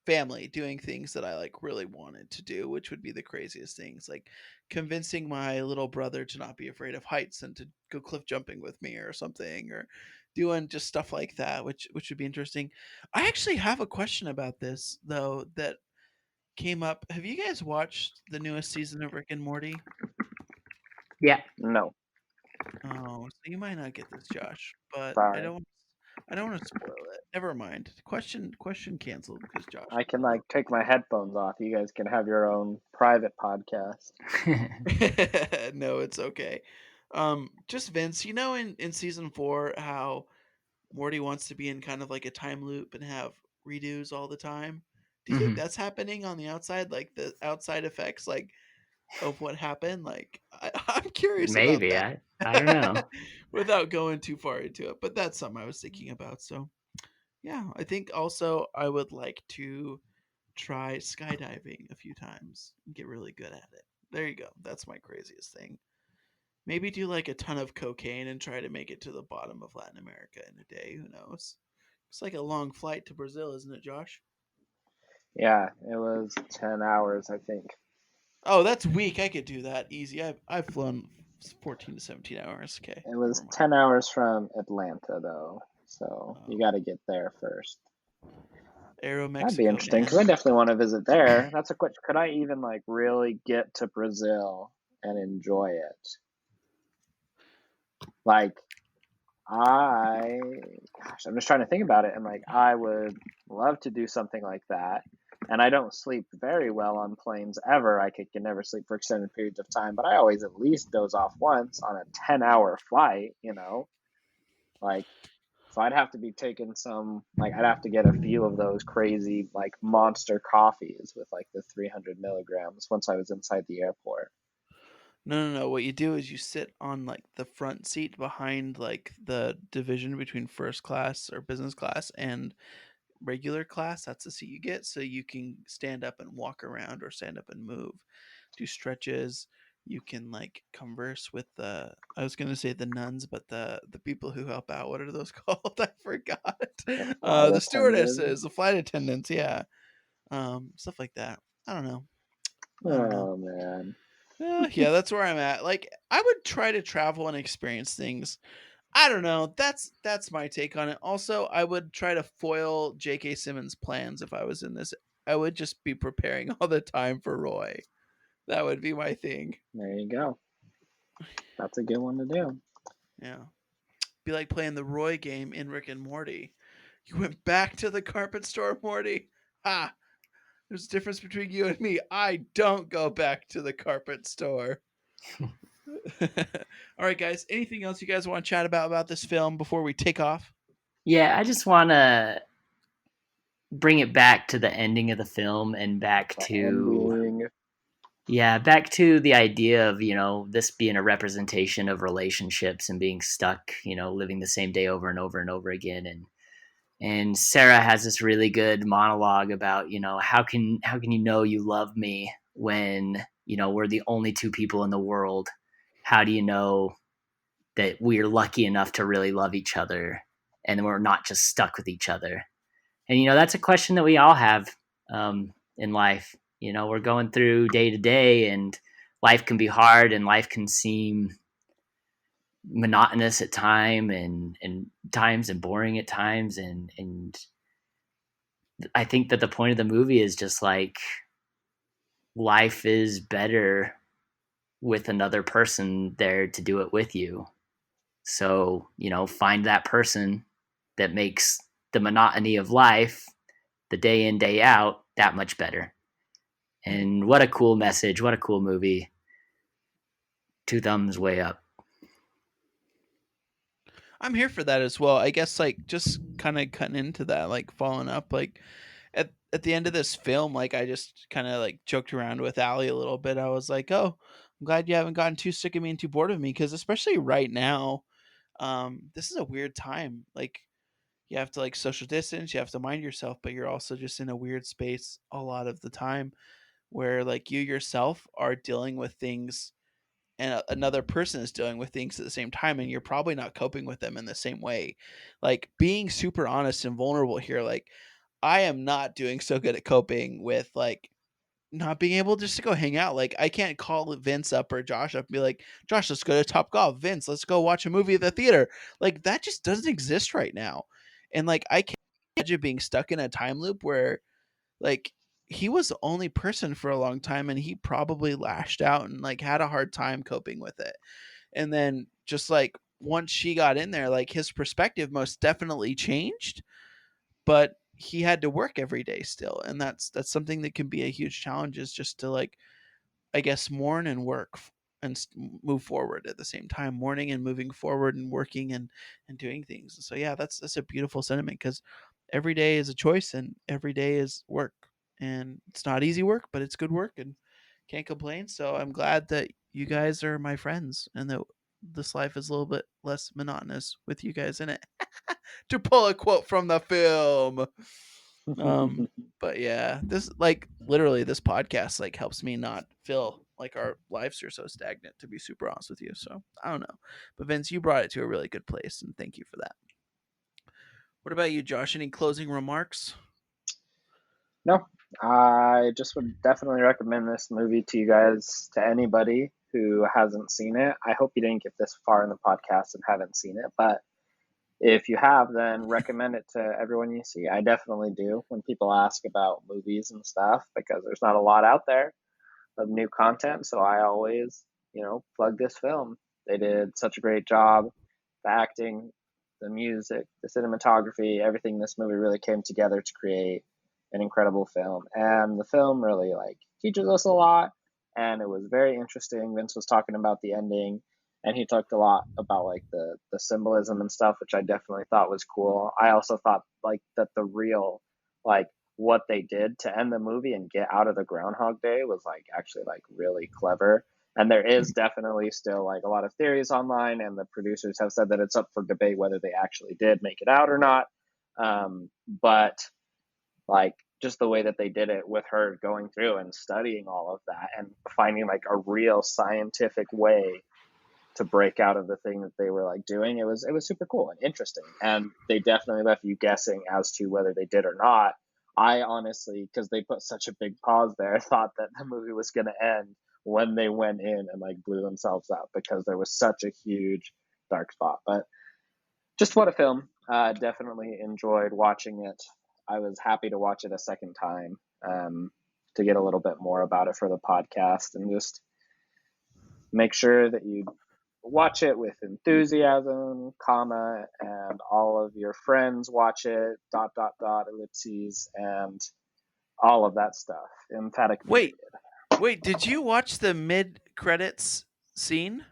family, doing things that I like really wanted to do, which would be the craziest things, like convincing my little brother to not be afraid of heights and to go cliff jumping with me or something, or doing just stuff like that, which would be interesting. I actually have a question about this though that came up. Have you guys watched the newest season of Rick and Morty? Yeah. No, Oh, so you might not get this, Josh, but I sorry. don't I don't want to spoil it. Never mind. Question canceled because Josh I can spoiled like take my headphones off. You guys can have your own private podcast. it. No, it's okay. Just Vince, in season 4 how Morty wants to be in kind of like a time loop and have redos all the time. Do you think Mhm. that's happening on the outside, like the outside effects, like of what happened? Like I'm curious about Maybe. I don't know. that, without going too far into it. But that's something I was thinking about. So yeah, I think also I would like to try skydiving a few times and get really good at it. There you go. That's my craziest thing. Maybe do like a ton of cocaine and try to make it to the bottom of Latin America in a day. Who knows? It's like a long flight to Brazil, isn't it, Josh? Yeah, it was 10 hours, I think. Oh, that's weak. I could do that easy. I've flown 14 to 17 hours. Okay, It never was mind. 10 hours from Atlanta, though. So you Oh, got to get there first. Aero That'd be Mexico, interesting because I man. definitely want to visit there. That's a question. Could I even like really get to Brazil and enjoy it? Like, gosh, I'm just trying to think about it. And like, I would love to do something like that. And I don't sleep very well on planes ever. Can never sleep for extended periods of time, but I always at least doze off once on a 10-hour flight. Like, so I'd have to be taking like, I'd have to get a few of those crazy, like, monster coffees with like the 300 milligrams once I was inside the airport. No, no, no. What you do is you sit on like the front seat behind like the division between first class or business class and regular class. That's the seat you get, so you can stand up and walk around or stand up and move, do stretches, you can like converse with the, I was gonna say the nuns, but the people who help out. What are those called? I forgot. Flight The attendant. stewardesses, the flight attendants, yeah. Stuff like that. I don't know. I don't know. Oh man. Yeah, that's where I'm at. Like, I would try to travel and experience things. I don't know. That's my take on it. Also, I would try to foil J.K. Simmons' plans if I was in this. I would just be preparing all the time for Roy. That would be my thing. There you go. That's a good one to do. Yeah. Be like playing the Roy game in Rick and Morty. You went back to the carpet store, Morty. Ha! There's a difference between you and me. I don't go back to the carpet store. All right, guys. Anything else you guys want to chat about this film before we take off? Yeah, I just want to bring it back to the ending of the film and back to Ending. back to the idea of, this being a representation of relationships and being stuck, living the same day over and over and over again. And Sarah has this really good monologue about, how can you love me when, we're the only two people in the world? How do you know that we're lucky enough to really love each other and we're not just stuck with each other? And, that's a question that we all have in life. We're going through day to day, and life can be hard and life can seem monotonous at times and boring at times. And I think that the point of the movie is just like, life is better with another person there to do it with you. So, find that person that makes the monotony of life, the day in, day out, that much better. And what a cool message. What a cool movie. 2 thumbs way up. I'm here for that as well. I guess like just kind of cutting into that, like following up, like at the end of this film, like I just kind of like joked around with Allie a little bit. I was like, "Oh, I'm glad you haven't gotten too sick of me and too bored of me," because especially right now, this is a weird time. Like you have to like social distance, you have to mind yourself, but you're also just in a weird space a lot of the time where like you yourself are dealing with things and another person is dealing with things at the same time, and you're probably not coping with them in the same way. Like being super honest and vulnerable here, like I am not doing so good at coping with like not being able just to go hang out. Like I can't call Vince up or Josh up and be like, Josh, let's go to Top Golf. Vince, let's go watch a movie at the theater. Like that just doesn't exist right now. And like I can't imagine being stuck in a time loop where like he was the only person for a long time and he probably lashed out and like had a hard time coping with it. And then just like once she got in there, like his perspective most definitely changed, but he had to work every day still. And that's something that can be a huge challenge, is just to like I guess mourn and work and move forward at the same time, mourning and moving forward and working and doing things. So yeah, that's a beautiful sentiment, because every day is a choice and every day is work, and it's not easy work, but it's good work and can't complain. So I'm glad that you guys are my friends and that this life is a little bit less monotonous with you guys in it. To pull a quote from the film. But yeah, this like literally this podcast like helps me not feel like our lives are so stagnant, to be super honest with you. So I don't know. But Vince, you brought it to a really good place, and thank you for that. What about you, Josh? Any closing remarks? No, I just would definitely recommend this movie to you guys, to anybody who hasn't seen it. I hope you didn't get this far in the podcast and haven't seen it, but if you have, then recommend it to everyone you see. I definitely do when people ask about movies and stuff, because there's not a lot out there of new content. So I always, plug this film. They did such a great job. The acting, the music, the cinematography, everything in this movie really came together to create an incredible film. And the film really like teaches us a lot. And it was very interesting. Vince was talking about the ending, and he talked a lot about like the symbolism and stuff, which I definitely thought was cool. I also thought like that the real like what they did to end the movie and get out of the Groundhog Day was like actually like really clever. And there is definitely still like a lot of theories online, and the producers have said that it's up for debate whether they actually did make it out or not. But like just the way that they did it with her going through and studying all of that and finding like a real scientific way to break out of the thing that they were like doing. It was super cool and interesting, and they definitely left you guessing as to whether they did or not. I honestly, because they put such a big pause there, thought that the movie was going to end when they went in and like blew themselves up, because there was such a huge dark spot. But just what a film. Definitely enjoyed watching it. I was happy to watch it a second time, to get a little bit more about it for the podcast, and just make sure that you watch it with enthusiasm, comma, and all of your friends watch it, ... ellipses, and all of that stuff. Emphatic period. Wait, did you watch the mid-credits scene?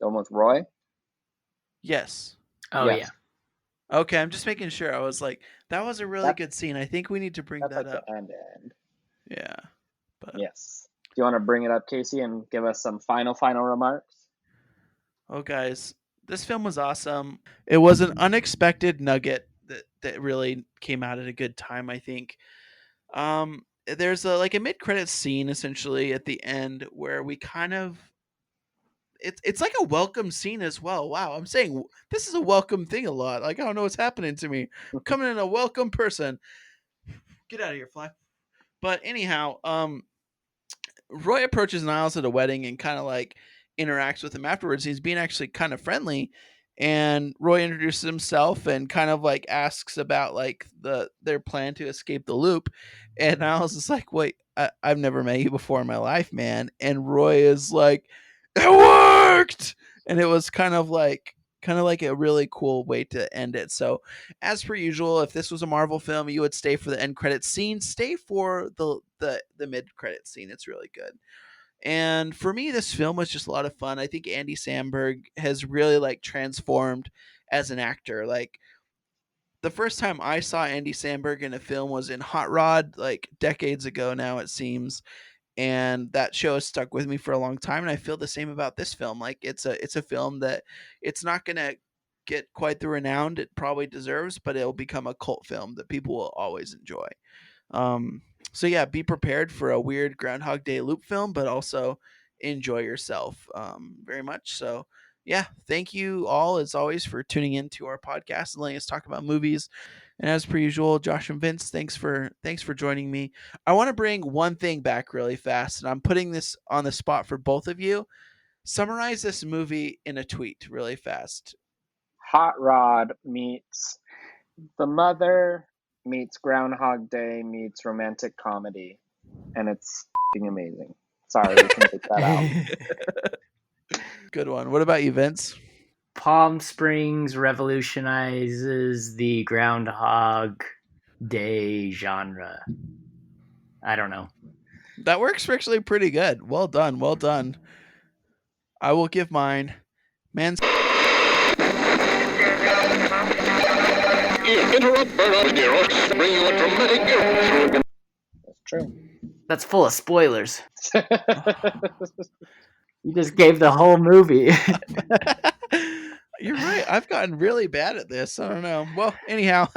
The one with Roy? Yes. Oh Yes. yeah. Okay, I'm just making sure. I was like, that was a really good scene. I think we need to bring That's that like up. the end. Yeah. But Yes. Do you want to bring it up, Casey, and give us some final remarks? oh, guys, this film was awesome. It was an unexpected nugget that really came out at a good time, I think. There's a mid-credits scene essentially at the end where we kind of it's like a welcome scene as well. Wow, I'm saying this is a welcome thing a lot. Like, I don't know what's happening to me. Coming in a welcome person. Get out of here, fly. But anyhow, Roy approaches Nyles at a wedding and kind of like interacts with him afterwards. He's being actually kind of friendly, and Roy introduces himself and kind of like asks about like their plan to escape the loop. And Nyles is like, "Wait, I've never met you before in my life, man." And Roy is like, "It worked!" And it was kind of like a really cool way to end it. So, as per usual, if this was a Marvel film, you would stay for the end credits scene. Stay for the mid credits scene. It's really good. And for me, this film was just a lot of fun. I think Andy Samberg has really like transformed as an actor. Like, the first time I saw Andy Samberg in a film was in Hot Rod, like decades ago now, it seems. And that show has stuck with me for a long time. And I feel the same about this film. Like, it's a film that it's not gonna get quite the renown it probably deserves, but it'll become a cult film that people will always enjoy. So yeah, be prepared for a weird Groundhog Day loop film, but also enjoy yourself very much. So yeah, thank you all as always for tuning in to our podcast and letting us talk about movies. And as per usual, Josh and Vince, thanks for joining me. I want to bring one thing back really fast, and I'm putting this on the spot for both of you. Summarize this movie in a tweet really fast. Hot Rod meets The Mother meets Groundhog Day meets romantic comedy, and it's amazing. Sorry, we can take that out. Good one. What about you, Vince? Palm Springs revolutionizes the Groundhog Day genre. I don't know. That works actually pretty good. Well done. Well done. I will give mine. Man's. That's true. That's full of spoilers. You just gave the whole movie. You're right. I've gotten really bad at this. I don't know. Well, anyhow,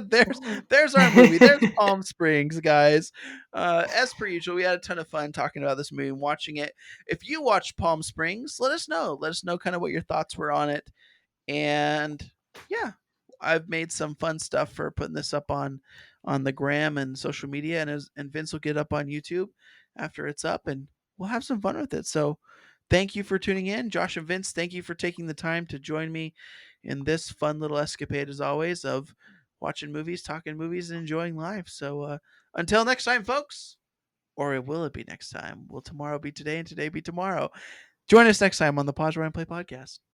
there's our movie. There's Palm Springs, guys. As per usual, we had a ton of fun talking about this movie and watching it. If you watched Palm Springs, let us know. Let us know kind of what your thoughts were on it. And yeah, I've made some fun stuff for putting this up on the gram and social media, and Vince will get up on YouTube after it's up, and we'll have some fun with it. So thank you for tuning in. Josh and Vince, thank you for taking the time to join me in this fun little escapade, as always, of watching movies, talking movies, and enjoying life. So until next time, folks, or will it be next time? Will tomorrow be today and today be tomorrow? Join us next time on the Pause Rewind Play podcast.